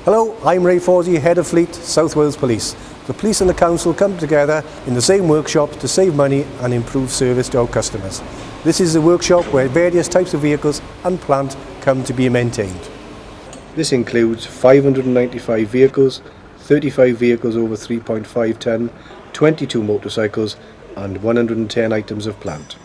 Hello, I'm Ray Forsey, Head of Fleet, South Wales Police. The police and the council come together in the same workshop to save money and improve service to our customers. This is a workshop where various types of vehicles and plant come to be maintained. This includes 595 vehicles, 35 vehicles over 3.5 tonne, 22 motorcycles and 110 items of plant.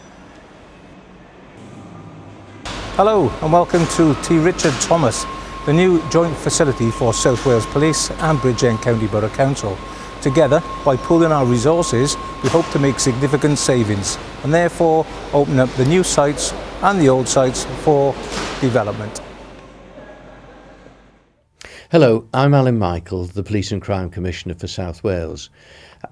Hello and welcome to T. Richard Thomas, the new joint facility for South Wales Police and Bridgend County Borough Council. Together, by pooling our resources, we hope to make significant savings and therefore open up the new sites and the old sites for development. Hello, I'm Alan Michael, the Police and Crime Commissioner for South Wales.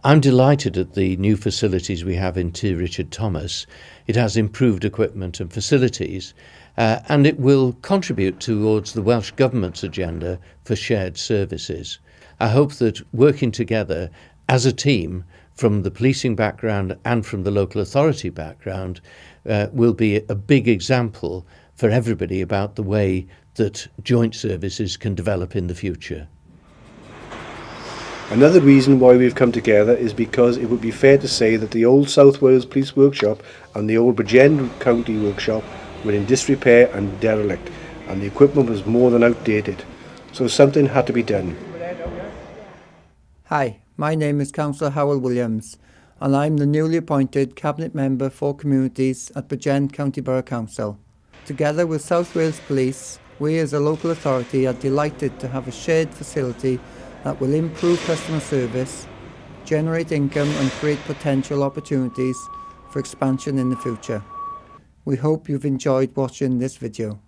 I'm delighted at the new facilities we have in T. Richard Thomas. It has improved equipment and facilities, and it will contribute towards the Welsh Government's agenda for shared services. I hope that working together as a team from the policing background and from the local authority background will be a big example for everybody about the way that joint services can develop in the future. Another reason why we've come together is because it would be fair to say that the old South Wales Police Workshop and the old Bridgend County Workshop were in disrepair and derelict, and the equipment was more than outdated, so something had to be done. Hi, my name is Councillor Howell Williams and I'm the newly appointed Cabinet Member for Communities at Bridgend County Borough Council. Together with South Wales Police, we as a local authority are delighted to have a shared facility that will improve customer service, generate income and create potential opportunities for expansion in the future. We hope you've enjoyed watching this video.